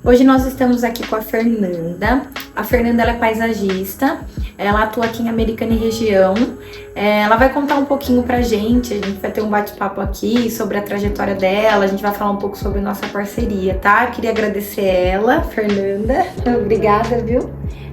Hoje nós estamos aqui com a Fernanda. A Fernanda ela é paisagista, ela atua aqui em Americana e região. Ela vai contar um pouquinho pra gente, a gente vai ter um bate-papo aqui sobre a trajetória dela, a gente vai falar um pouco sobre nossa parceria, tá? Eu queria agradecer ela, Fernanda. Obrigada, viu?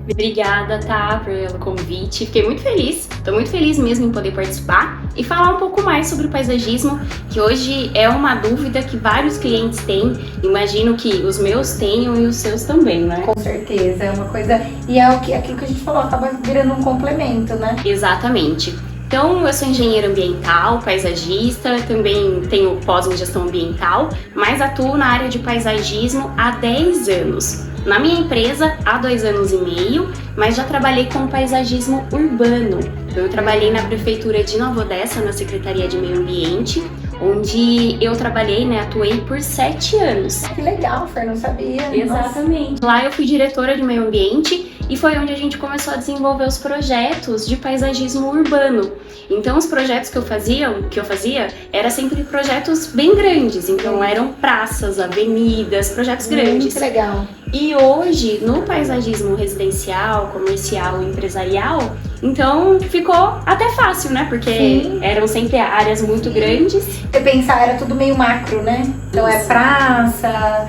Obrigada, tá, pelo convite. Fiquei muito feliz, tô muito feliz mesmo em poder participar e falar um pouco mais sobre o paisagismo, que hoje é uma dúvida que vários clientes têm. Imagino que os meus tenham e os seus também, né? Com certeza, é uma coisa... E é aquilo que a gente falou, acaba virando um complemento, né? Exatamente. Então, eu sou engenheira ambiental, paisagista, também tenho pós em gestão ambiental, mas atuo na área de paisagismo há 10 anos. Na minha empresa, há 2 anos e meio, mas já trabalhei com paisagismo urbano. Então, eu trabalhei na Prefeitura de Nova Odessa, na Secretaria de Meio Ambiente, onde eu trabalhei, atuei por 7 anos. Que legal, Fer, não sabia. Exatamente. Nossa. Lá eu fui diretora de meio ambiente e foi onde a gente começou a desenvolver os projetos de paisagismo urbano. Então os projetos que eu fazia, eram sempre projetos bem grandes, então eram praças, avenidas, projetos grandes. Muito legal. E hoje, no paisagismo residencial, comercial e empresarial, então ficou até fácil, né? Porque eram sempre áreas muito grandes. Você pensar, era tudo meio macro, né? Então é praça,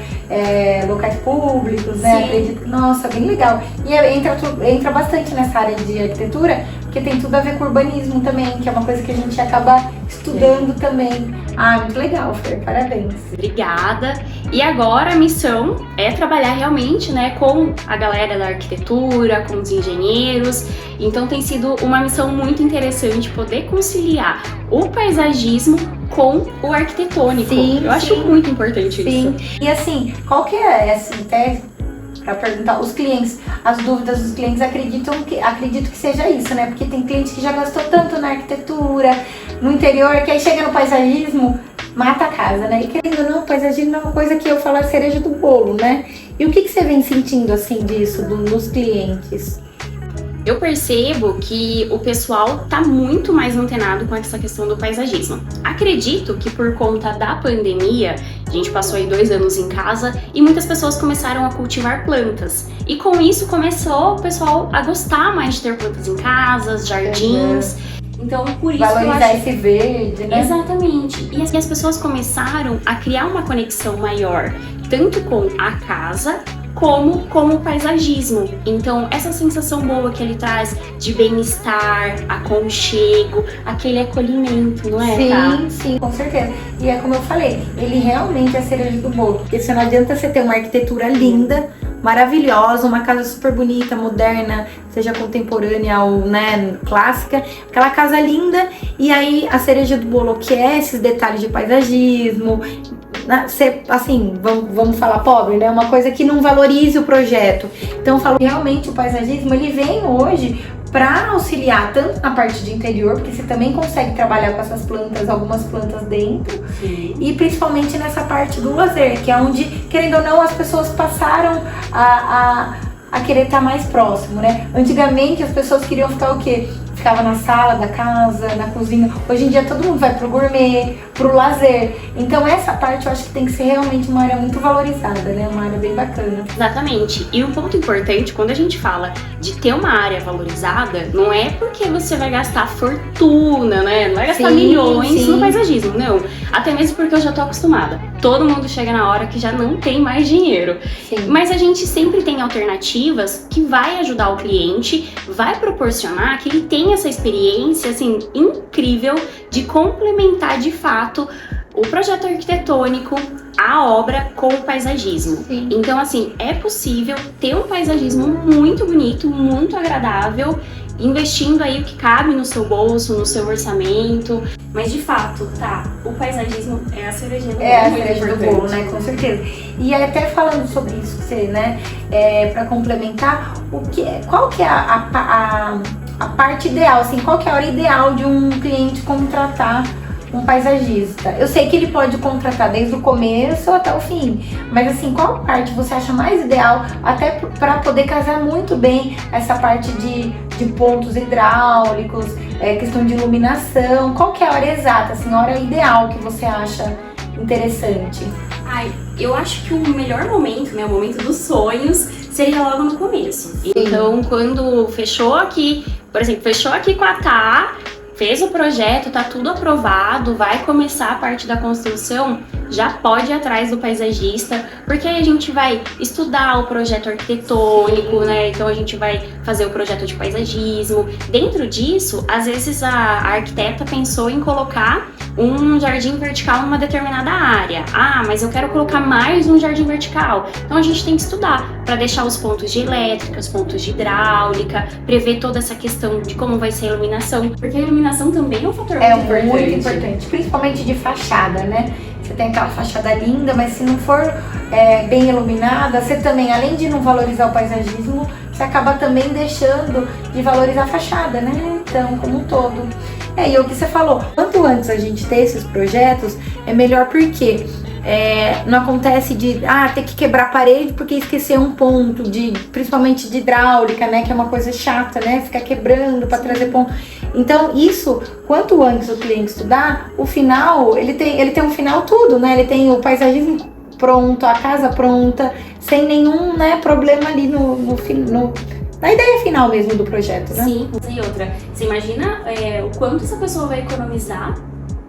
locais públicos, né? Acredito. Nossa, bem legal. E entra bastante nessa área de arquitetura, porque tem tudo a ver com urbanismo também, que é uma coisa que a gente acaba estudando também. Ah, muito legal, Fer, parabéns. Obrigada. E agora a missão é trabalhar realmente, com a galera da arquitetura, com os engenheiros. Então tem sido uma missão muito interessante poder conciliar o paisagismo com o arquitetônico. Eu acho muito importante isso. E assim, qual que é até para perguntar os clientes, as dúvidas dos clientes, acredito que seja isso, né? Porque tem cliente que já gastou tanto na arquitetura, no interior, que aí chega no paisagismo, mata a casa, né? E querendo ou não, o paisagismo é uma coisa que eu falo a cereja do bolo, né? E o que você vem sentindo assim disso nos clientes? Eu percebo que o pessoal tá muito mais antenado com essa questão do paisagismo. Acredito que por conta da pandemia, a gente passou aí 2 anos em casa e muitas pessoas começaram a cultivar plantas. E com isso começou o pessoal a gostar mais de ter plantas em casas, jardins. Então, por isso valorizar esse verde, né? Exatamente. E as pessoas começaram a criar uma conexão maior, tanto com a casa, como com o paisagismo. Então, essa sensação boa que ele traz de bem-estar, aconchego, aquele acolhimento, não é? Sim, com certeza. E é como eu falei, ele realmente é a cereja do bolo. Porque se não adianta você ter uma arquitetura linda, maravilhosa, uma casa super bonita, moderna, seja contemporânea ou clássica, aquela casa linda, e aí a cereja do bolo, que é esses detalhes de paisagismo, assim, vamos falar pobre, né? Uma coisa que não valorize o projeto. Então eu falo, realmente o paisagismo, ele vem hoje para auxiliar tanto na parte de interior, porque você também consegue trabalhar com essas plantas, algumas plantas dentro, e principalmente nessa parte do lazer, que é onde, querendo ou não, as pessoas passaram a querer estar mais próximo, né? Antigamente as pessoas queriam ficar o quê? Ficava na sala da casa, na cozinha. Hoje em dia todo mundo vai pro gourmet, pro lazer. Então essa parte eu acho que tem que ser realmente uma área muito valorizada, né? Uma área bem bacana. Exatamente. E um ponto importante, quando a gente fala de ter uma área valorizada, não é porque você vai gastar fortuna, né? Não vai gastar milhões no paisagismo, não. Até mesmo porque eu já tô acostumada. Todo mundo chega na hora que já não tem mais dinheiro. Mas a gente sempre tem alternativas que vai ajudar o cliente, vai proporcionar que ele tenha essa experiência, assim, incrível de complementar de fato o projeto arquitetônico, a obra com o paisagismo. Então, assim, é possível ter um paisagismo muito bonito, muito agradável, investindo aí o que cabe no seu bolso, no seu orçamento. Mas de fato, o paisagismo é a cerejinha do bolo. É a cereja do bolo, né? Com certeza. E até falando sobre isso, para complementar, qual que é a parte ideal, assim, qual que é a hora ideal de um cliente contratar um paisagista? Eu sei que ele pode contratar desde o começo até o fim, mas assim, qual parte você acha mais ideal até para poder casar muito bem essa parte de pontos hidráulicos, questão de iluminação? Qual que é a hora exata, assim, a hora ideal que você acha interessante? Ai, eu acho que o melhor momento, né, o momento dos sonhos, seria logo no começo. Então, quando fechou aqui, por exemplo, fechou aqui com a Tá, fez o projeto, tá tudo aprovado, vai começar a parte da construção, já pode ir atrás do paisagista, porque aí a gente vai estudar o projeto arquitetônico, né? Então a gente vai fazer o projeto de paisagismo. Dentro disso, às vezes a arquiteta pensou em colocar um jardim vertical numa determinada área. Ah, mas eu quero colocar mais um jardim vertical. Então a gente tem que estudar para deixar os pontos de elétrica, os pontos de hidráulica, prever toda essa questão de como vai ser a iluminação, porque a iluminação também é um fator muito importante, principalmente de fachada, né? Você tem aquela fachada linda, mas se não for bem iluminada, você também, além de não valorizar o paisagismo, você acaba também deixando de valorizar a fachada, né? Então, como um todo. E o que você falou, quanto antes a gente ter esses projetos, é melhor porque não acontece de ter que quebrar a parede porque esquecer um ponto, principalmente de hidráulica, né? Que é uma coisa chata, né? Ficar quebrando para trazer ponto. Então, isso, quanto antes o cliente estudar, o final, ele tem um final tudo, né? Ele tem o paisagismo pronto, a casa pronta, sem nenhum, né, problema ali na ideia final mesmo do projeto, né? Sim, e outra, você imagina o quanto essa pessoa vai economizar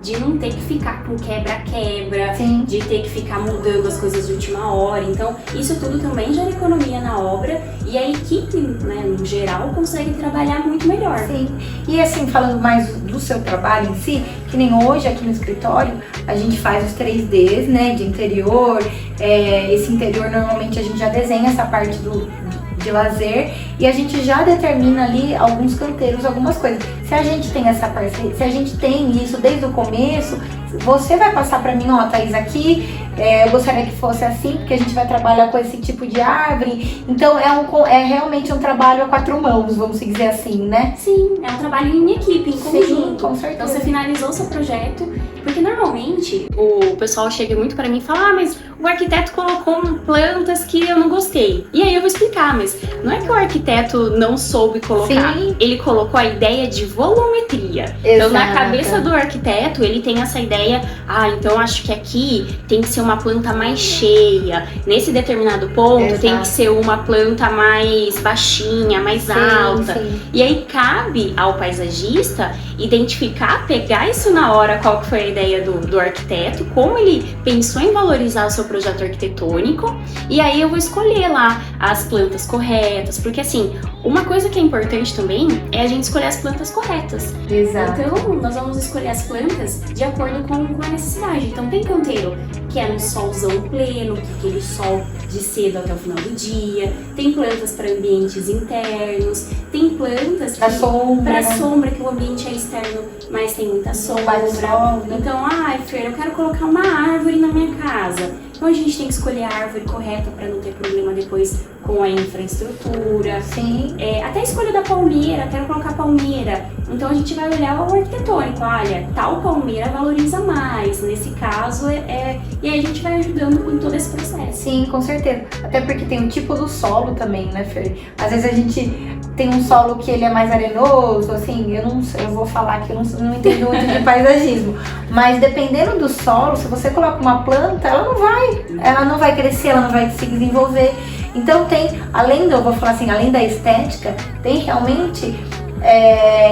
de não ter que ficar com quebra-quebra, de ter que ficar mudando as coisas de última hora. Então, isso tudo também gera economia na obra e a equipe, né, no geral, consegue trabalhar muito melhor. Sim, e assim, falando mais do seu trabalho em si, que nem hoje aqui no escritório, a gente faz os 3Ds, né, de interior. Esse interior, normalmente, a gente já desenha essa parte de lazer e a gente já determina ali alguns canteiros, algumas coisas. Se a gente tem essa parceria, se a gente tem isso desde o começo, você vai passar pra mim, Thaís, aqui, eu gostaria que fosse assim, porque a gente vai trabalhar com esse tipo de árvore. Então é realmente um trabalho a 4 mãos, vamos dizer assim, né? Sim, é um trabalho em equipe, em conjunto. Sim, com certeza. Então você finalizou o seu projeto, porque normalmente o pessoal chega muito pra mim e fala, mas o arquiteto colocou plantas que eu não gostei. E aí eu vou explicar, mas não é que o arquiteto não soube colocar, ele colocou a ideia de volumetria. Exato. Então na cabeça do arquiteto, ele tem essa ideia, então acho que aqui tem que ser uma planta mais cheia, nesse determinado ponto tem que ser uma planta mais baixinha, mais alta. E aí cabe ao paisagista identificar, pegar isso na hora, qual que foi a ideia do arquiteto, como ele pensou em valorizar o seu projeto arquitetônico, e aí eu vou escolher lá as plantas corretas, porque assim, uma coisa que é importante também é a gente escolher as plantas corretas. Exato. Então, nós vamos escolher as plantas de acordo com a necessidade. Então, tem canteiro que é no solzão pleno, que é aquele sol de cedo até o final do dia. Tem plantas para ambientes internos. Tem plantas para sombra, que o ambiente é externo, mas tem muita sombra. Então, Fer, eu quero colocar uma árvore na minha casa. Então a gente tem que escolher a árvore correta para não ter problema depois com a infraestrutura. Sim. Até a escolha da palmeira, quero colocar palmeira. Então a gente vai olhar o arquitetônico, olha, tal palmeira valoriza mais, nesse caso e aí a gente vai ajudando em todo esse processo. Sim, com certeza. Até porque tem um tipo do solo também, né, Fer? Às vezes a gente tem um solo que ele é mais arenoso, assim, eu não sei, eu vou falar que eu não entendo muito de paisagismo, mas dependendo do solo, se você coloca uma planta, ela não vai crescer, ela não vai se desenvolver. Então além da estética, tem realmente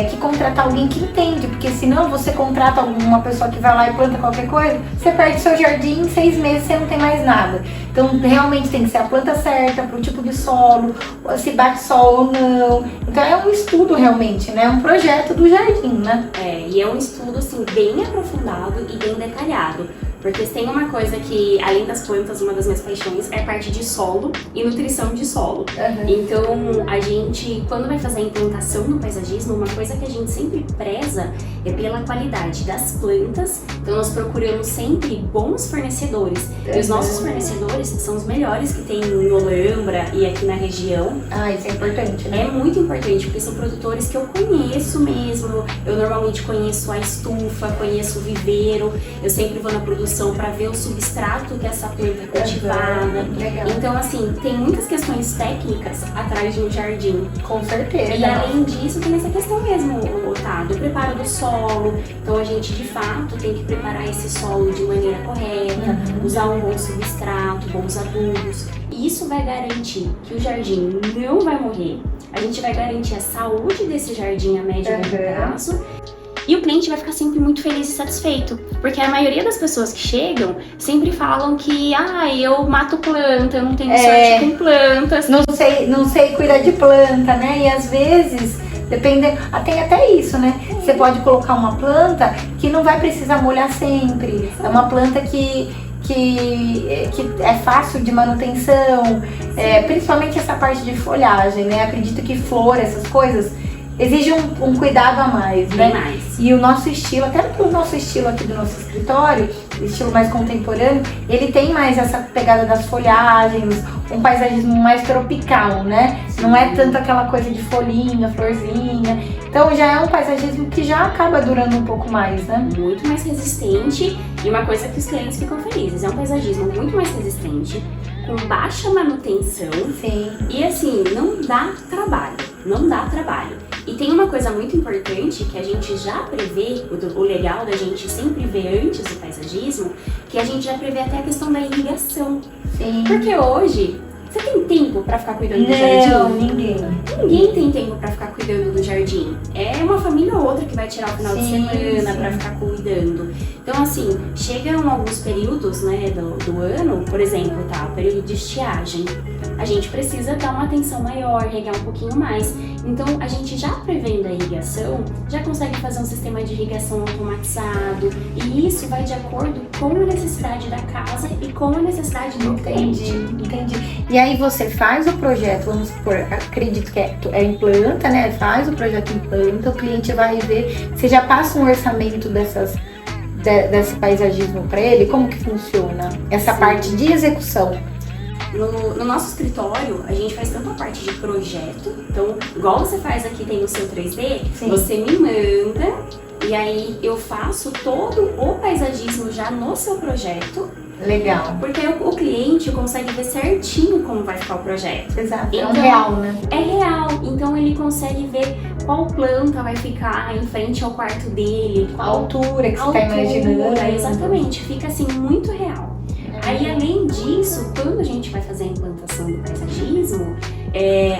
que contratar alguém que entende, porque senão você contrata uma pessoa que vai lá e planta qualquer coisa, você perde seu jardim, em 6 meses você não tem mais nada. Então realmente tem que ser a planta certa para o tipo de solo, se bate sol ou não. Então é um estudo realmente, né? É um projeto do jardim, né? E é um estudo assim bem aprofundado e bem detalhado. Porque tem uma coisa que, além das plantas, uma das minhas paixões é a parte de solo e nutrição de solo. Então, a gente, quando vai fazer a implantação no paisagismo, uma coisa que a gente sempre preza é pela qualidade das plantas. Então, nós procuramos sempre bons fornecedores. E os nossos fornecedores são os melhores que tem em Olambra e aqui na região. Isso é importante, né? É muito importante, porque são produtores que eu conheço mesmo. Eu normalmente conheço a estufa, conheço o viveiro. Eu sempre vou na produção proporção, para ver o substrato que essa planta é cultivada. Legal. Então, assim, tem muitas questões técnicas atrás de um jardim. Com certeza. E além disso, tem essa questão mesmo, do preparo do solo. Então, a gente, de fato, tem que preparar esse solo de maneira correta, usar um bom substrato, bons adubos. E isso vai garantir que o jardim não vai morrer. A gente vai garantir a saúde desse jardim a médio e longo prazo. E o cliente vai ficar sempre muito feliz e satisfeito. Porque a maioria das pessoas que chegam sempre falam que eu mato planta, eu não tenho sorte com plantas. Não sei cuidar de planta, né? E às vezes, tem até isso, né? Você pode colocar uma planta que não vai precisar molhar sempre. É uma planta que é fácil de manutenção, principalmente essa parte de folhagem, né? Acredito que flor, essas coisas, exige um cuidado a mais, né? Bem mais. E o nosso estilo, até pelo nosso estilo aqui do nosso escritório, estilo mais contemporâneo, ele tem mais essa pegada das folhagens, um paisagismo mais tropical, né? Não é tanto aquela coisa de folhinha, florzinha. Então já é um paisagismo que já acaba durando um pouco mais, né? Muito mais resistente, e uma coisa que os clientes ficam felizes, é um paisagismo muito mais resistente, com baixa manutenção. Sim. E assim, não dá trabalho. E tem uma coisa muito importante que a gente já prevê, o legal da gente sempre ver antes do paisagismo, que a gente já prevê até a questão da irrigação. Sim. Porque hoje, você tem tempo pra ficar cuidando do jardim? Não, ninguém. Ninguém tem tempo pra ficar cuidando do jardim. É uma família ou outra que vai tirar o final de semana pra ficar cuidando. Então, assim, chegam alguns períodos, né, do ano, por exemplo, o período de estiagem. A gente precisa dar uma atenção maior, regar um pouquinho mais. Então, a gente já prevendo a irrigação, já consegue fazer um sistema de irrigação automatizado. E isso vai de acordo com a necessidade da casa e com a necessidade do cliente. Entendi. E aí você faz o projeto, vamos supor, acredito que é em planta, né? Faz o projeto em planta, o cliente vai ver, você já passa um orçamento desse paisagismo para ele, como que funciona essa parte de execução? No nosso escritório, a gente faz tanto a parte de projeto, então, igual você faz aqui, tem o seu 3D, você me manda, e aí eu faço todo o paisagismo já no seu projeto. Legal. Porque o cliente consegue ver certinho como vai ficar o projeto. Exato, então, é real, né? É real, então ele consegue ver qual planta vai ficar em frente ao quarto dele, A altura que você tá imaginando. Exatamente, fica assim muito real. Aí, além disso, quando a gente vai fazer a implantação do paisagismo,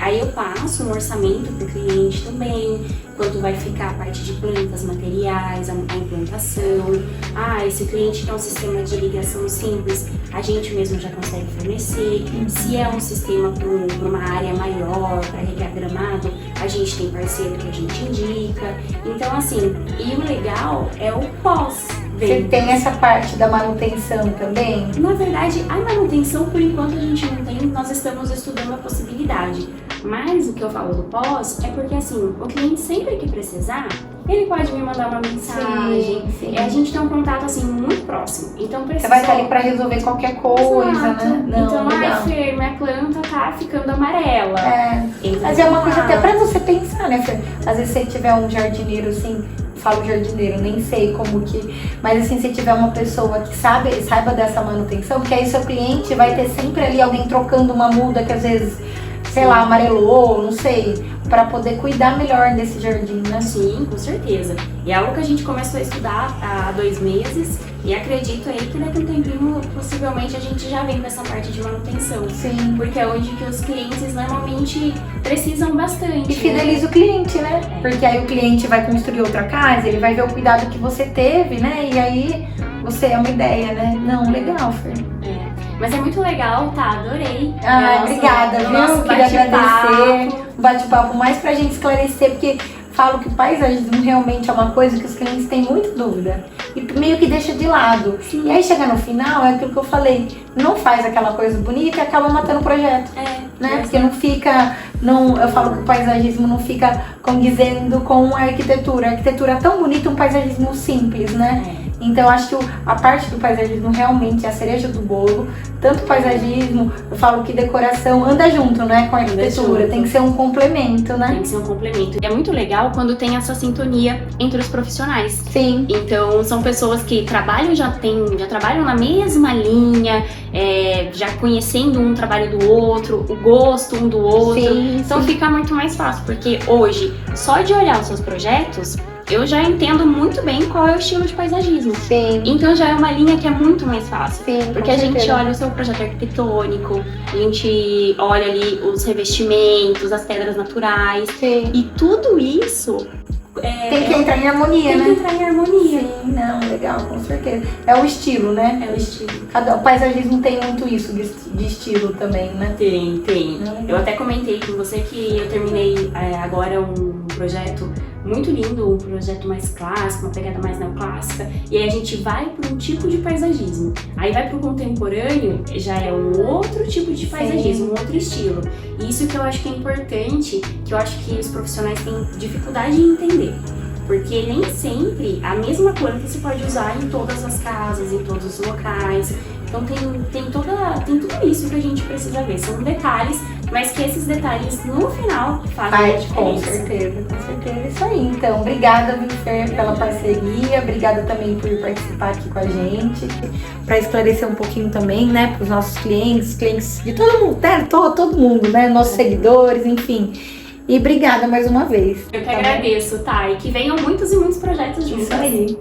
aí eu passo um orçamento para o cliente também, quanto vai ficar a parte de plantas, materiais, a implantação. Esse cliente quer um sistema de irrigação simples, a gente mesmo já consegue fornecer. Se é um sistema para uma área maior, para regar gramado, a gente tem parceiro que a gente indica. Então, assim, e o legal é o pós. Você tem essa parte da manutenção também? Na verdade, a manutenção, por enquanto, a gente não tem, nós estamos estudando a possibilidade. Mas o que eu falo do pós é porque, assim, o cliente sempre que precisar, ele pode me mandar uma mensagem. Sim. A gente tem um contato, assim, muito próximo. Então, você vai estar ali para resolver qualquer coisa, né? Não, então, Fer, minha planta tá ficando amarela. Mas é uma coisa até para você pensar, né, Fer? Às vezes, se tiver um jardineiro, assim, falo jardineiro, nem sei como que... Mas assim, se tiver uma pessoa que saiba dessa manutenção, porque aí seu cliente vai ter sempre ali alguém trocando uma muda que às vezes, sei lá, amarelou, não sei, para poder cuidar melhor desse jardim, né? Sim, com certeza. E é algo que a gente começou a estudar há 2 meses e acredito aí que daqui a um tempinho, possivelmente, a gente já vem com essa parte de manutenção. Sim. Porque é onde que os clientes normalmente precisam bastante. E fideliza o cliente, né? Porque aí o cliente vai construir outra casa, ele vai ver o cuidado que você teve, né? E aí você é uma ideia, né? Não, legal, Fer. Mas é muito legal, adorei. Obrigada, viu? Queria agradecer o bate-papo mais pra gente esclarecer, porque falo que o paisagismo realmente é uma coisa que os clientes têm muita dúvida e meio que deixa de lado. Sim. E aí chega no final, é aquilo que eu falei, não faz aquela coisa bonita e acaba matando o projeto. Né? Porque não fica, eu falo que o paisagismo não fica condizendo com a arquitetura. A arquitetura é tão bonita, um paisagismo simples, né? Então, eu acho que a parte do paisagismo realmente é a cereja do bolo. Tanto paisagismo, eu falo que decoração anda junto, né, com a arquitetura. Tem que ser um complemento, né? Tem que ser um complemento. E é muito legal quando tem essa sintonia entre os profissionais. Sim. Então, são pessoas que trabalham, já trabalham na mesma linha, já conhecendo um trabalho do outro, o gosto um do outro. Sim, então, fica muito mais fácil, porque hoje, só de olhar os seus projetos, eu já entendo muito bem qual é o estilo de paisagismo. Sim. Então já é uma linha que é muito mais fácil. Sim, porque a gente olha o seu projeto arquitetônico, a gente olha ali os revestimentos, as pedras naturais. Sim. E tudo isso tem que entrar em harmonia, né? Tem que entrar em harmonia. Sim, não, legal, com certeza. É o estilo, né? É o estilo. O paisagismo tem muito isso de estilo também, né? Tem. Eu até comentei com você que eu terminei agora um projeto muito lindo, um projeto mais clássico, uma pegada mais neoclássica, e aí a gente vai para um tipo de paisagismo. Aí vai para o contemporâneo, já é um outro tipo de paisagismo, um outro estilo. E isso que eu acho que é importante, que eu acho que os profissionais têm dificuldade em entender. Porque nem sempre a mesma planta se pode usar em todas as casas, em todos os locais. Então tem tudo isso que a gente precisa ver. São detalhes, mas que esses detalhes no final fazem a diferença. Com certeza. Isso aí. Então, obrigada, Fer, pela parceria. Obrigada também por participar aqui com a gente. Para esclarecer um pouquinho também, né, para os nossos clientes de todo mundo, né? Todo mundo, né? Nossos seguidores, enfim. E obrigada mais uma vez. Eu que agradeço, tá? E que venham muitos e muitos projetos juntos. Isso aí.